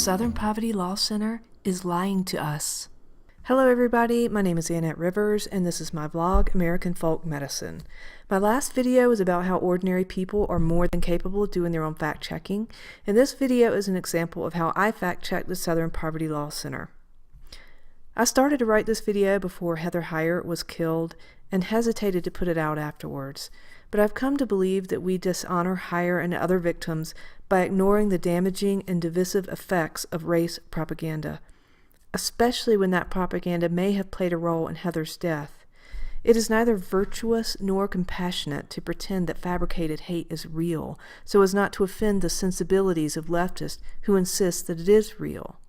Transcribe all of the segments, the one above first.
Southern Poverty Law Center is lying to us. Hello everybody, my name is Annette Rivers and this is my vlog, American Folk Medicine. My last video is about how ordinary people are more than capable of doing their own fact-checking, and this video is an example of how I fact-checked the Southern Poverty Law Center. I started to write this video before Heather Heyer was killed and hesitated to put it out afterwards, but I've come to believe that we dishonor Heyer and other victims by ignoring the damaging and divisive effects of race propaganda, especially when that propaganda may have played a role in Heather's death. It is neither virtuous nor compassionate to pretend that fabricated hate is real, so as not to offend the sensibilities of leftists who insist that it is real.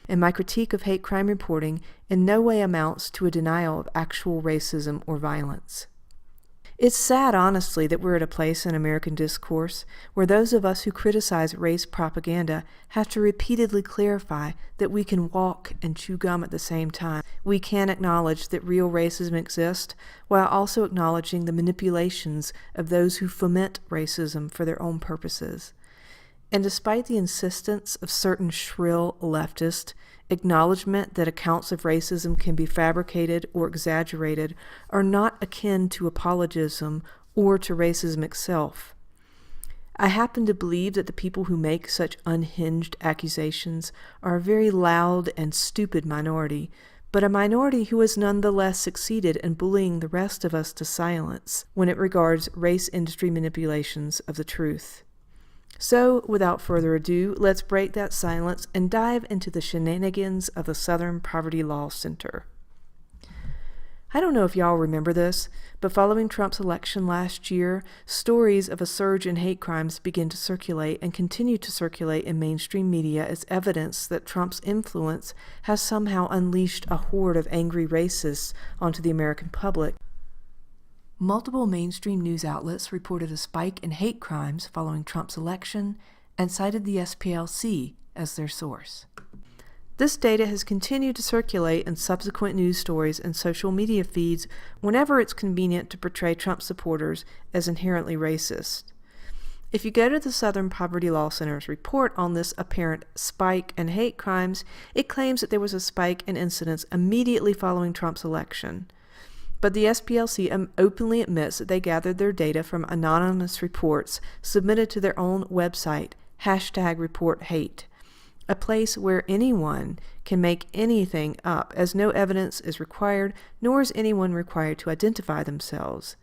And my critique of hate crime reporting in no way amounts to a denial of actual racism or violence. It's sad, honestly, that we're at a place in American discourse where those of us who criticize race propaganda have to repeatedly clarify that we can walk and chew gum at the same time. We can acknowledge that real racism exists while also acknowledging the manipulations of those who foment racism for their own purposes. And despite the insistence of certain shrill leftists, acknowledgement that accounts of racism can be fabricated or exaggerated are not akin to apologism or to racism itself. I happen to believe that the people who make such unhinged accusations are a very loud and stupid minority, but a minority who has nonetheless succeeded in bullying the rest of us to silence when it regards race industry manipulations of the truth. So, without further ado, let's break that silence and dive into the shenanigans of the Southern Poverty Law Center. I don't know if y'all remember this, but following Trump's election last year, stories of a surge in hate crimes began to circulate and continue to circulate in mainstream media as evidence that Trump's influence has somehow unleashed a horde of angry racists onto the American public. Multiple mainstream news outlets reported a spike in hate crimes following Trump's election and cited the SPLC as their source. This data has continued to circulate in subsequent news stories and social media feeds whenever it's convenient to portray Trump supporters as inherently racist. If you go to the Southern Poverty Law Center's report on this apparent spike in hate crimes, it claims that there was a spike in incidents immediately following Trump's election. But the SPLC openly admits that they gathered their data from anonymous reports submitted to their own website, #ReportHate, a place where anyone can make anything up, as no evidence is required, nor is anyone required to identify themselves.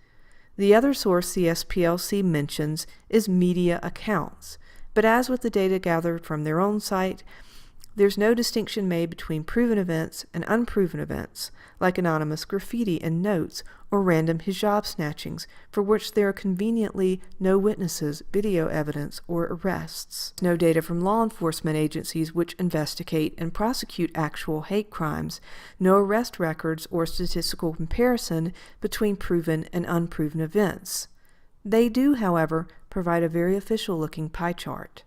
The other source the SPLC mentions is media accounts, but as with the data gathered from their own site, there's no distinction made between proven events and unproven events, like anonymous graffiti and notes or random hijab snatchings, for which there are conveniently no witnesses, video evidence, or arrests. No data from law enforcement agencies which investigate and prosecute actual hate crimes, no arrest records or statistical comparison between proven and unproven events. They do, however, provide a very official-looking pie chart.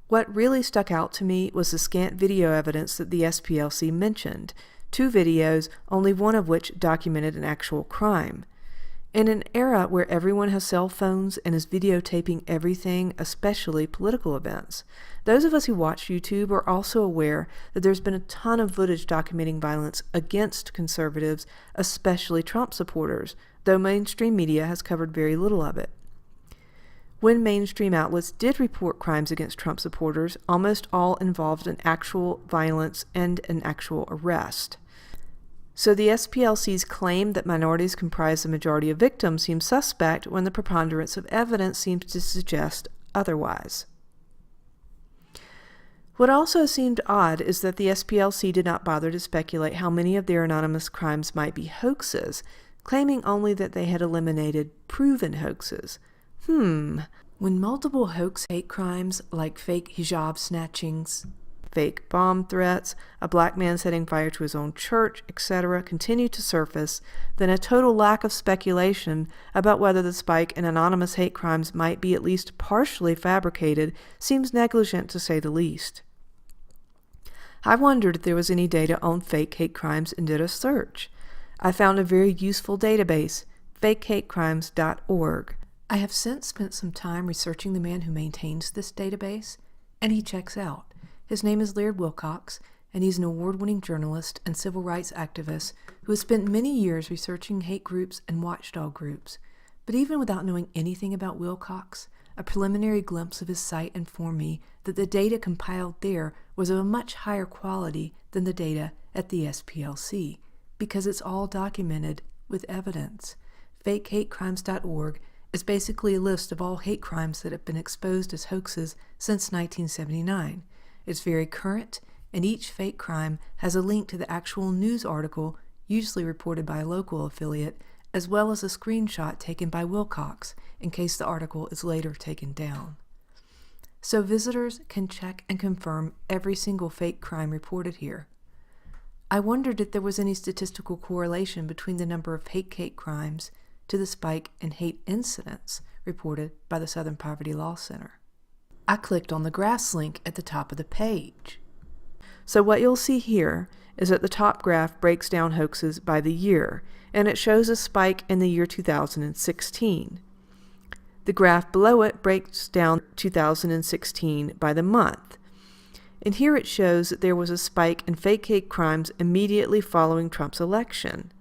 What really stuck out to me was the scant video evidence that the SPLC mentioned, 2 videos, only one of which documented an actual crime. In an era where everyone has cell phones and is videotaping everything, especially political events, those of us who watch YouTube are also aware that there's been a ton of footage documenting violence against conservatives, especially Trump supporters, though mainstream media has covered very little of it. When mainstream outlets did report crimes against Trump supporters, almost all involved an actual violence and an actual arrest. So the SPLC's claim that minorities comprise the majority of victims seems suspect when the preponderance of evidence seems to suggest otherwise. What also seemed odd is that the SPLC did not bother to speculate how many of their anonymous crimes might be hoaxes, claiming only that they had eliminated proven hoaxes. When multiple hoax hate crimes like fake hijab snatchings, fake bomb threats, a black man setting fire to his own church, etc. continue to surface, then a total lack of speculation about whether the spike in anonymous hate crimes might be at least partially fabricated seems negligent to say the least. I wondered if there was any data on fake hate crimes and did a search. I found a very useful database, fakehatecrimes.org. I have since spent some time researching the man who maintains this database, and he checks out. His name is Laird Wilcox, and he's an award-winning journalist and civil rights activist who has spent many years researching hate groups and watchdog groups. But even without knowing anything about Wilcox, a preliminary glimpse of his site informed me that the data compiled there was of a much higher quality than the data at the SPLC, because it's all documented with evidence. FakeHateCrimes.org is basically a list of all hate crimes that have been exposed as hoaxes since 1979. It's very current, and each fake crime has a link to the actual news article, usually reported by a local affiliate, as well as a screenshot taken by Wilcox in case the article is later taken down. So visitors can check and confirm every single fake crime reported here. I wondered if there was any statistical correlation between the number of hate crimes to the spike in hate incidents reported by the Southern Poverty Law Center. I clicked on the graphs link at the top of the page. So what you'll see here is that the top graph breaks down hoaxes by the year, and it shows a spike in the year 2016. The graph below it breaks down 2016 by the month. And here it shows that there was a spike in fake hate crimes immediately following Trump's election.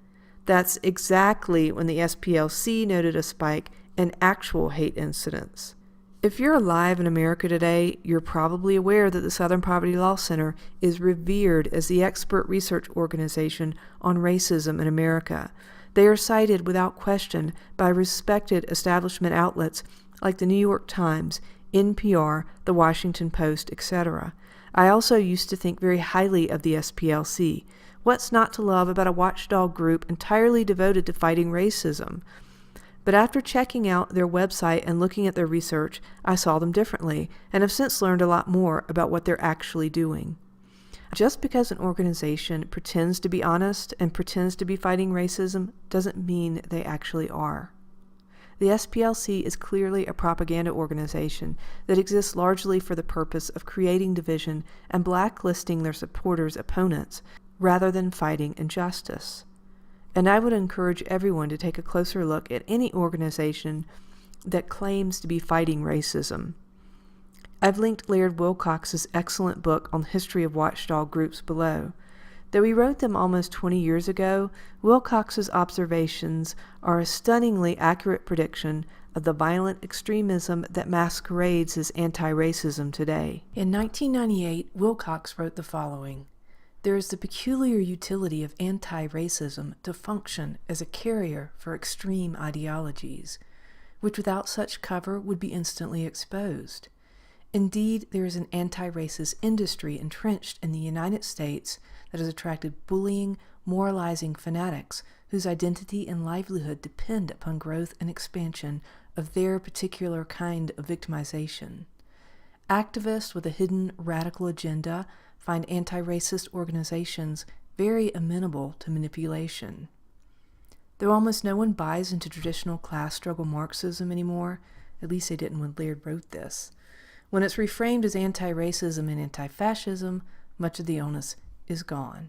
That's exactly when the SPLC noted a spike in actual hate incidents. If you're alive in America today, you're probably aware that the Southern Poverty Law Center is revered as the expert research organization on racism in America. They are cited without question by respected establishment outlets like the New York Times, NPR, the Washington Post, etc. I also used to think very highly of the SPLC. What's not to love about a watchdog group entirely devoted to fighting racism? But after checking out their website and looking at their research, I saw them differently and have since learned a lot more about what they're actually doing. Just because an organization pretends to be honest and pretends to be fighting racism doesn't mean they actually are. The SPLC is clearly a propaganda organization that exists largely for the purpose of creating division and blacklisting their supporters' opponents rather than fighting injustice. And I would encourage everyone to take a closer look at any organization that claims to be fighting racism. I've linked Laird Wilcox's excellent book on the history of watchdog groups below. Though he wrote them almost 20 years ago, Wilcox's observations are a stunningly accurate prediction of the violent extremism that masquerades as anti-racism today. In 1998, Wilcox wrote the following: "There is the peculiar utility of anti-racism to function as a carrier for extreme ideologies, which without such cover would be instantly exposed. Indeed, there is an anti-racist industry entrenched in the United States that has attracted bullying, moralizing fanatics whose identity and livelihood depend upon growth and expansion of their particular kind of victimization. Activists with a hidden radical agenda find anti-racist organizations very amenable to manipulation. Though almost no one buys into traditional class struggle Marxism anymore, at least they didn't when Laird wrote this, when it's reframed as anti-racism and anti-fascism, much of the onus is gone."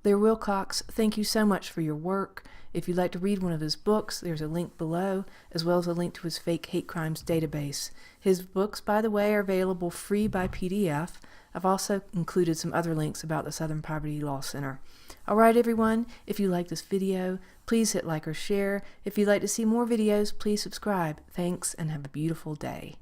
Laird Wilcox, thank you so much for your work. If you'd like to read one of his books, there's a link below, as well as a link to his fake hate crimes database. His books, by the way, are available free by PDF. I've also included some other links about the Southern Poverty Law Center. All right, everyone, if you like this video, please hit like or share. If you'd like to see more videos, please subscribe. Thanks, and have a beautiful day.